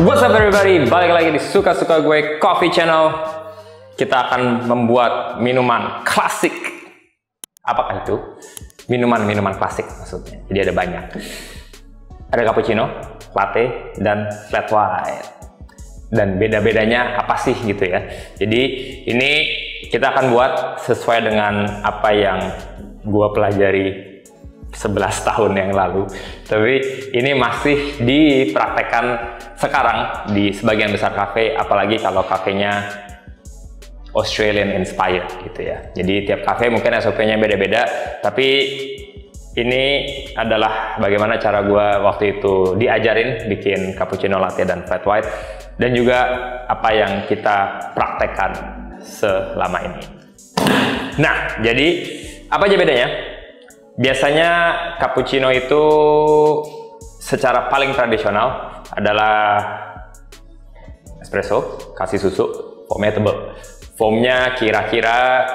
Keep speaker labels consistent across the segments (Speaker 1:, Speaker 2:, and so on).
Speaker 1: What's up everybody, balik lagi di Suka-Suka Gue Coffee Channel. Kita akan membuat minuman klasik. Apakah itu? Minuman klasik maksudnya. Jadi ada banyak. Ada cappuccino, latte, dan flat white. Dan beda-bedanya apa sih gitu ya. Jadi ini kita akan buat sesuai dengan apa yang gue pelajari 11 tahun yang lalu, tapi ini masih dipraktekkan sekarang di sebagian besar kafe, apalagi kalau kafenya Australian inspired gitu ya. Jadi tiap kafe mungkin SOP-nya beda-beda, tapi ini adalah bagaimana cara gue waktu itu diajarin bikin cappuccino, latte, dan flat white, dan juga apa yang kita praktekkan selama ini. Nah, jadi apa aja bedanya? Biasanya cappuccino itu secara paling tradisional adalah espresso, kasih susu, foamnya tebal. Foamnya kira-kira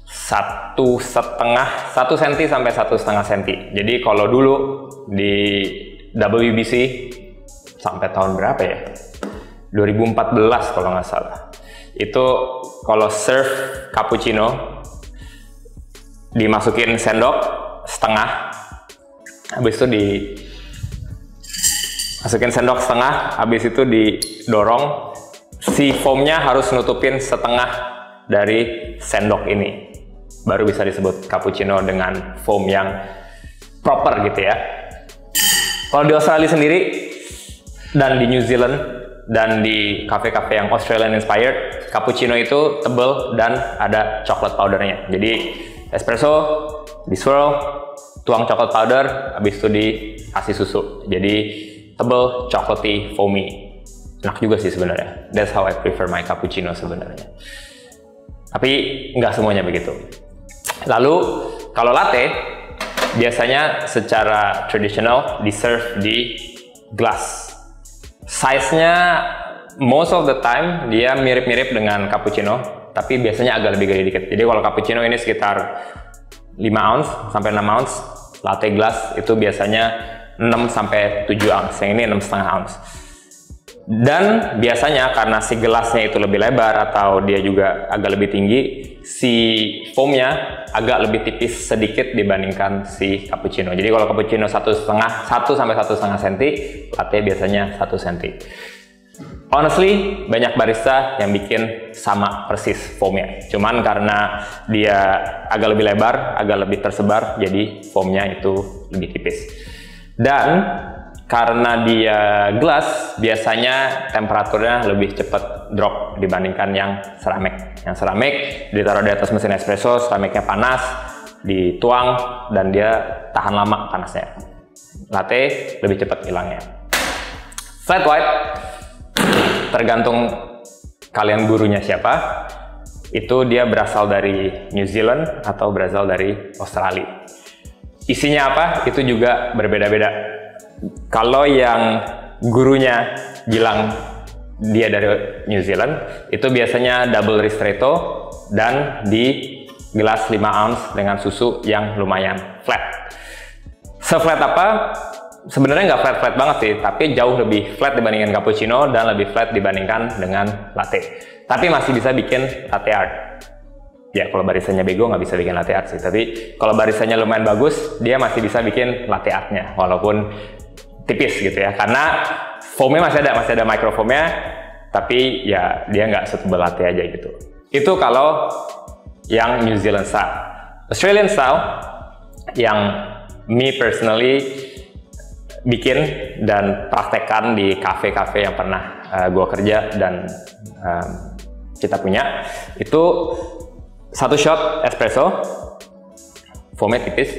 Speaker 1: 1 cm sampai 1,5 cm. Jadi kalau dulu di WBC sampai tahun berapa ya? 2014 kalau nggak salah. Itu kalau serve cappuccino dimasukin sendok setengah, habis itu dimasukin sendok setengah, habis itu didorong, si foamnya harus nutupin setengah dari sendok ini, baru bisa disebut cappuccino dengan foam yang proper gitu ya. Kalau di Australia sendiri dan di New Zealand dan di kafe-kafe yang Australian inspired, cappuccino itu tebal dan ada coklat powdernya. Jadi espresso di swirl, tuang coklat powder, habis itu dikasih susu. Jadi tebal, chocolatey, foamy. Enak juga sih sebenarnya. That's how I prefer my cappuccino sebenarnya. Tapi nggak semuanya begitu. Lalu kalau latte biasanya secara tradisional di serve di glass. Size-nya most of the time dia mirip-mirip dengan cappuccino, tapi biasanya agak lebih gede dikit. Jadi kalau cappuccino ini sekitar 5 ounce sampai 6 ounce, latte glass itu biasanya 6 sampai 7 ounce, yang ini 6,5 ounce. Dan biasanya karena si gelasnya itu lebih lebar atau dia juga agak lebih tinggi, si foamnya agak lebih tipis sedikit dibandingkan si cappuccino. Jadi kalau cappuccino 1 sampai 1,5 cm, latte biasanya 1 cm. Honestly, banyak barista yang bikin sama persis foamnya. Cuman karena dia agak lebih lebar, agak lebih tersebar, jadi foamnya itu lebih tipis. Dan karena dia glass, biasanya temperaturnya lebih cepat drop dibandingkan yang ceramik. Yang ceramik ditaruh di atas mesin espresso, ceramiknya panas, dituang, dan dia tahan lama panasnya. Latte lebih cepat hilangnya. Flat white, tergantung kalian gurunya siapa, itu dia berasal dari New Zealand atau berasal dari Australia. Isinya apa? Itu juga berbeda-beda. Kalau yang gurunya bilang dia dari New Zealand, itu biasanya double ristretto dan di gelas 5 ounce dengan susu yang lumayan flat. Se-flat apa? Sebenarnya nggak flat-flat banget sih, tapi jauh lebih flat dibandingkan cappuccino dan lebih flat dibandingkan dengan latte. Tapi masih bisa bikin latte art. Ya kalau barisannya bego nggak bisa bikin latte art sih, tapi kalau barisannya lumayan bagus, dia masih bisa bikin latte artnya, walaupun tipis gitu ya, karena foamnya masih ada microfoamnya, tapi ya dia nggak setebal latte aja gitu. Itu kalau yang New Zealand style. Australian style yang me personally bikin dan praktekkan di kafe-kafe yang pernah gue kerja dan kita punya, itu 1 shot espresso, foamnya tipis,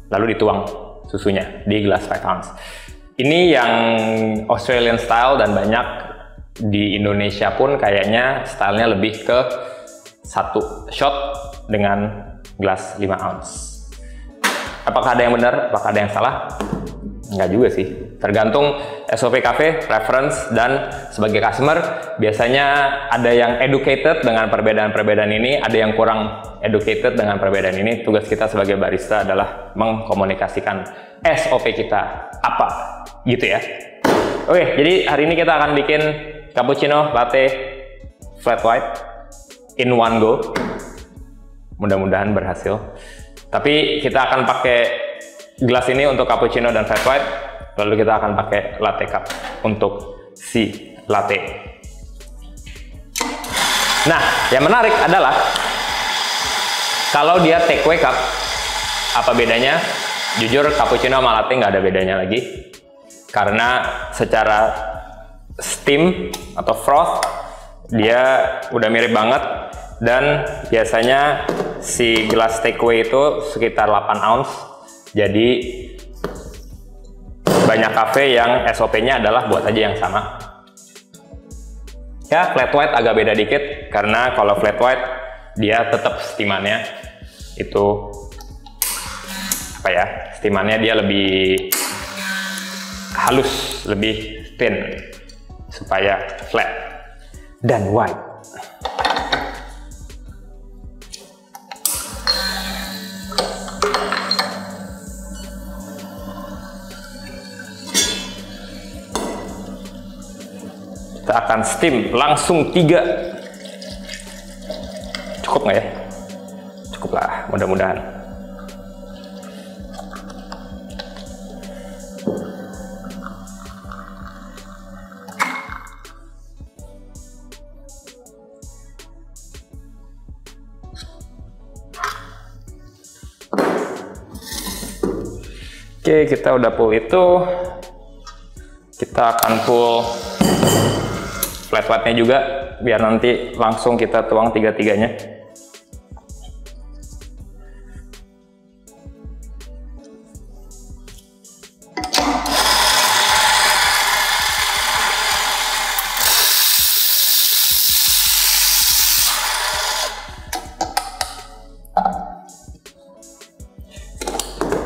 Speaker 1: lalu dituang susunya di gelas 5 ounce. Ini yang Australian style dan banyak di Indonesia pun kayaknya stylenya lebih ke 1 shot dengan gelas 5 ounce. Apakah ada yang benar? Apakah ada yang salah? Enggak juga sih. Tergantung SOP cafe, preference, dan sebagai customer biasanya ada yang educated dengan perbedaan-perbedaan ini, ada yang kurang educated dengan perbedaan ini. Tugas kita sebagai barista adalah mengkomunikasikan SOP kita apa gitu ya. Oke, jadi hari ini kita akan bikin cappuccino latte flat white in one go. Mudah-mudahan berhasil. Tapi kita akan pakai gelas ini untuk cappuccino dan flat white, lalu kita akan pakai latte cup untuk si latte. Nah, yang menarik adalah kalau dia take away cup, apa bedanya? Jujur, cappuccino sama latte nggak ada bedanya lagi. Karena secara steam atau froth, dia udah mirip banget. Dan biasanya si gelas take away itu sekitar 8 ounce. Jadi banyak cafe yang SOP-nya adalah buat aja yang sama. Ya, flat white agak beda dikit. Karena kalau flat white, dia tetap steamannya itu apa ya, steamannya dia lebih halus, lebih thin supaya flat dan white. Kita akan steam langsung 3. Cukup nggak ya? Cukup lah, mudah-mudahan. Oke, kita udah pull itu. Kita akan pull flat white-nya juga, biar nanti langsung kita tuang 3-3-nya.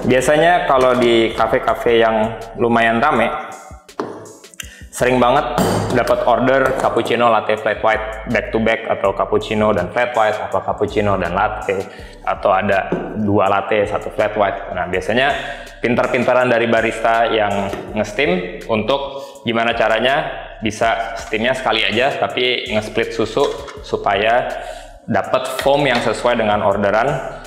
Speaker 1: Biasanya kalau di kafe-kafe yang lumayan rame, sering banget dapat order cappuccino latte flat white back to back, atau cappuccino dan flat white, atau cappuccino dan latte, atau ada 2 latte 1 flat white. Nah, biasanya pintar-pintaran dari barista yang nge-steam untuk gimana caranya bisa steamnya sekali aja tapi nge-split susu supaya dapat foam yang sesuai dengan orderan,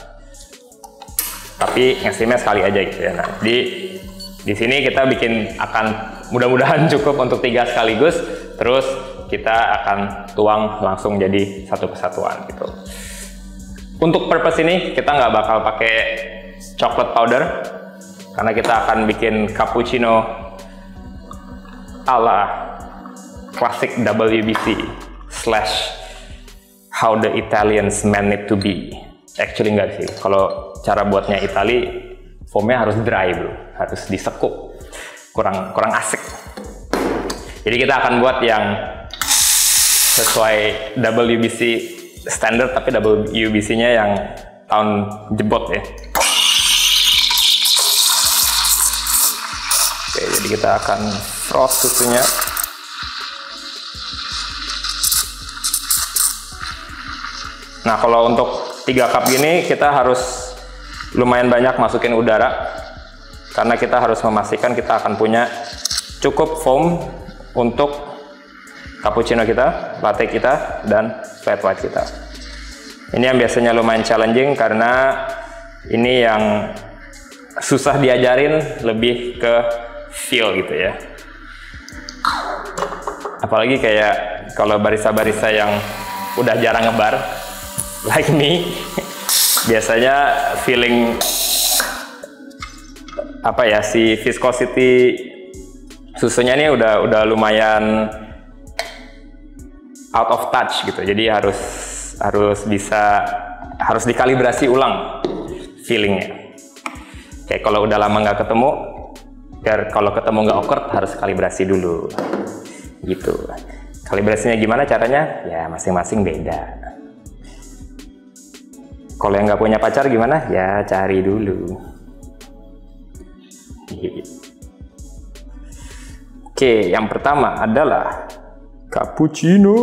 Speaker 1: tapi nge-steamnya sekali aja gitu ya. Nah, di sini kita bikin akan mudah-mudahan cukup untuk 3 sekaligus, terus kita akan tuang langsung jadi satu kesatuan gitu. Untuk purpose ini kita nggak bakal pakai chocolate powder karena kita akan bikin cappuccino ala classic WBC / how the Italians meant it to be. Actually enggak sih, kalau cara buatnya Itali, foamnya harus dry bro, harus disekuk, kurang asik. Jadi kita akan buat yang sesuai WBC standard, tapi WBC-nya yang tahun jebot ya. Oke, jadi kita akan frost susunya. Nah, kalau untuk 3 cup gini kita harus lumayan banyak masukin udara karena kita harus memastikan kita akan punya cukup foam untuk cappuccino kita, latte kita, dan flat white kita. Ini yang biasanya lumayan challenging karena ini yang susah diajarin, lebih ke feel gitu ya. Apalagi kayak kalau barista-barista yang udah jarang ngebar like me, biasanya feeling apa ya, si viscosity susunya ini udah lumayan out of touch gitu. Jadi harus dikalibrasi ulang feelingnya. Kayak kalau udah lama nggak ketemu, biar kalau ketemu nggak awkward harus kalibrasi dulu gitu. Kalibrasinya gimana caranya? Ya masing-masing beda. Kalau yang nggak punya pacar gimana? Ya cari dulu. Oke, yang pertama adalah cappuccino.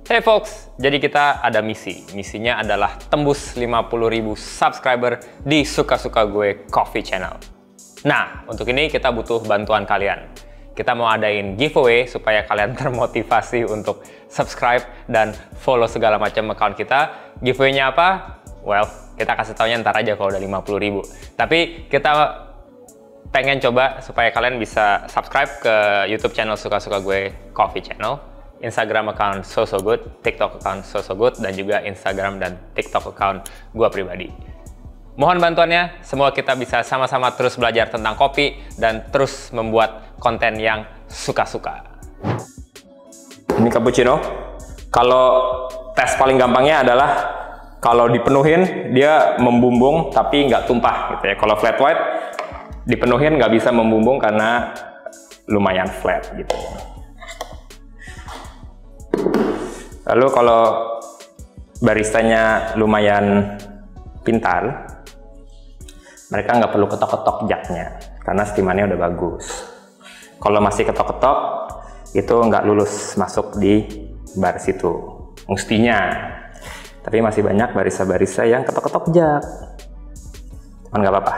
Speaker 1: Hey folks, jadi kita ada misi. Misinya adalah tembus 50.000 subscriber di Suka-Suka Gue Coffee Channel. Nah, untuk ini kita butuh bantuan kalian. Kita mau adain giveaway supaya kalian termotivasi untuk subscribe dan follow segala macam account kita. Giveaway-nya apa? Well, kita kasih taunya ntar aja kalau udah 50.000. Tapi kita pengen coba supaya kalian bisa subscribe ke YouTube channel Suka-Suka Gue Coffee Channel, Instagram account So So Good, TikTok account So So Good, dan juga Instagram dan TikTok account gue pribadi. Mohon bantuannya, semoga kita bisa sama-sama terus belajar tentang kopi dan terus membuat konten yang suka-suka. Ini cappuccino. Kalau tes paling gampangnya adalah kalau dipenuhin dia membumbung tapi nggak tumpah gitu ya. Kalau flat white dipenuhin nggak bisa membumbung karena lumayan flat gitu. Lalu kalau baristanya lumayan pintar, mereka nggak perlu ketok-ketok jaknya karena steamannya udah bagus. Kalau masih ketok-ketok itu nggak lulus masuk di bar situ mestinya. Tapi masih banyak barista-barista yang ketok-ketok jak. Cuman nggak apa-apa,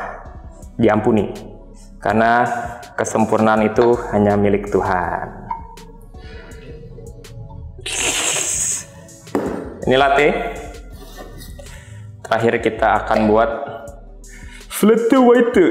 Speaker 1: diampuni karena kesempurnaan itu hanya milik Tuhan. Ini latte. Terakhir kita akan buat flat white.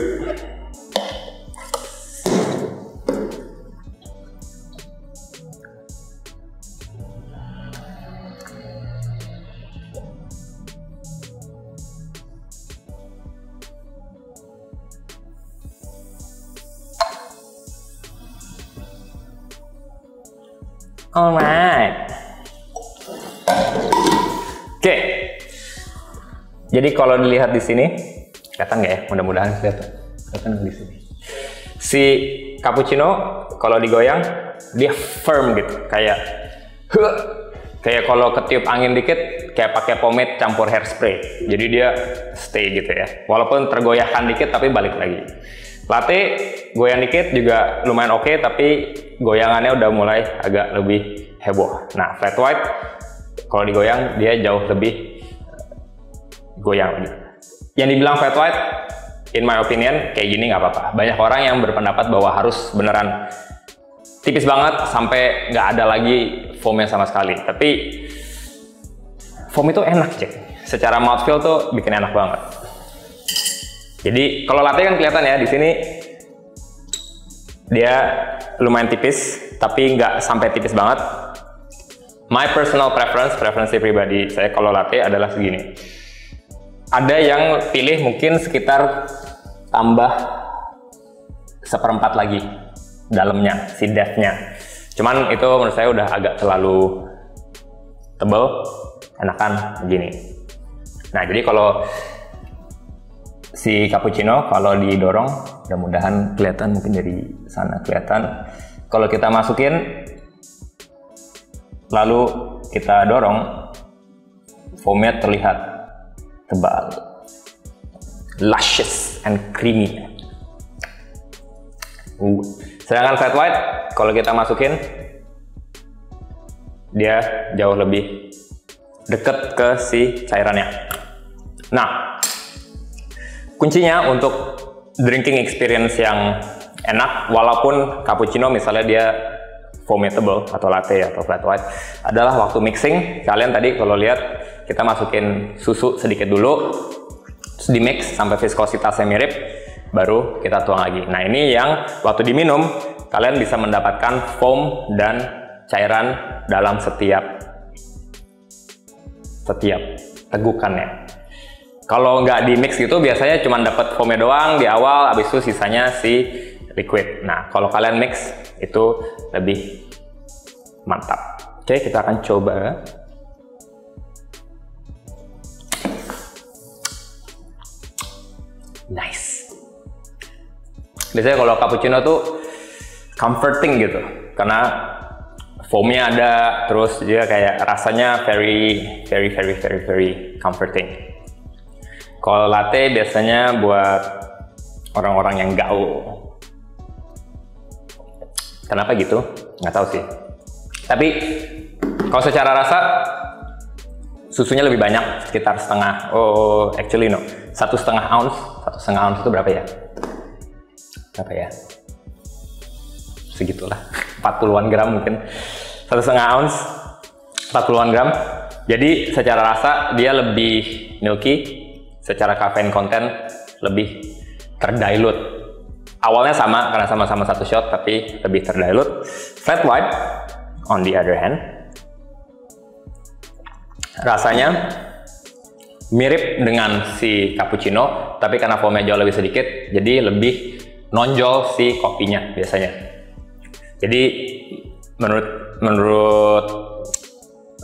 Speaker 1: Alright. Oke. Jadi kalau dilihat di sini, kelihatan nggak ya? Mudah-mudahan kelihatan di sini. Si cappuccino kalau digoyang dia firm gitu, kayak kalau ketiup angin dikit kayak pakai pomade campur hairspray. Jadi dia stay gitu ya. Walaupun tergoyahkan dikit tapi balik lagi. Latte goyang dikit juga lumayan oke, tapi goyangannya udah mulai agak lebih heboh. Nah, flat white kalau digoyang dia jauh lebih goyang lagi. Yang dibilang flat white, in my opinion, kayak gini nggak apa-apa. Banyak orang yang berpendapat bahwa harus beneran tipis banget sampai nggak ada lagi foamnya sama sekali. Tapi foam itu enak, cek. Secara mouthfeel tuh bikin enak banget. Jadi kalau latte kan kelihatan ya di sini dia lumayan tipis, tapi nggak sampai tipis banget. My personal preferensi pribadi saya kalau latte adalah segini. Ada yang pilih mungkin sekitar tambah 1/4 lagi dalamnya, si depth-nya. Cuman itu menurut saya udah agak terlalu tebal, enakan begini. Nah, jadi kalau si cappuccino kalau didorong, mudah-mudahan kelihatan, mungkin dari sana kelihatan. Kalau kita masukin, lalu kita dorong, foamnya terlihat tebal, luscious and creamy. Sedangkan flat white kalau kita masukin, dia jauh lebih deket ke si cairannya. Nah, kuncinya untuk drinking experience yang enak, walaupun cappuccino misalnya dia foamnya tebal atau latte atau flat white, adalah waktu mixing. Kalian tadi kalau lihat kita masukin susu sedikit dulu, terus di mix sampai viskositasnya mirip, baru kita tuang lagi. Nah, ini yang waktu diminum kalian bisa mendapatkan foam dan cairan dalam setiap tegukannya. Kalau nggak di mix gitu biasanya cuma dapat foamnya doang di awal, habis itu sisanya si liquid. Nah, kalau kalian mix itu lebih mantap. Oke, kita akan coba. Nice. Biasanya kalau cappuccino tuh comforting gitu, karena foamnya ada, terus dia kayak rasanya very comforting. Kalau latte biasanya buat orang-orang yang gaul. Kenapa gitu? Nggak tahu sih. Tapi kalau secara rasa susunya lebih banyak, sekitar setengah. Oh, actually no, 1,5 ounce. 1,5 ounce itu berapa ya? apa ya, segitulah, 40-an gram mungkin, 1,5 ounce, 40-an gram. Jadi secara rasa dia lebih milky, secara caffeine content lebih terdilute. Awalnya sama karena sama-sama satu shot, tapi lebih terdilute. Flat white on the other hand, rasanya mirip dengan si cappuccino, tapi karena foamnya jauh lebih sedikit, jadi lebih nonjol si kopinya biasanya. Jadi menurut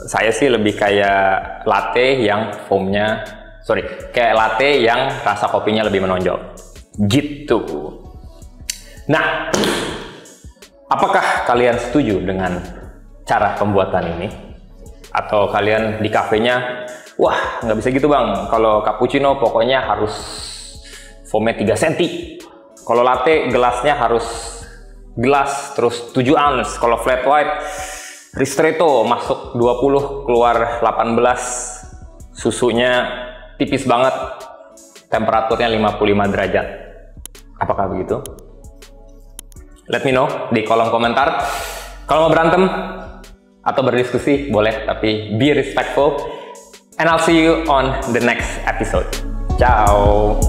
Speaker 1: saya sih lebih kayak latte yang foamnya, kayak latte yang rasa kopinya lebih menonjol. Gitu. Nah, apakah kalian setuju dengan cara pembuatan ini? Atau kalian di kafenya, wah nggak bisa gitu bang, kalau cappuccino pokoknya harus foamnya 3 cm. Kalau latte gelasnya harus gelas terus 7 ounce. Kalau flat white ristretto masuk 20 keluar 18, susunya tipis banget, temperaturnya 55 derajat. Apakah begitu? Let me know di kolom komentar. Kalau mau berantem atau berdiskusi boleh, tapi be respectful, and I'll see you on the next episode. Ciao.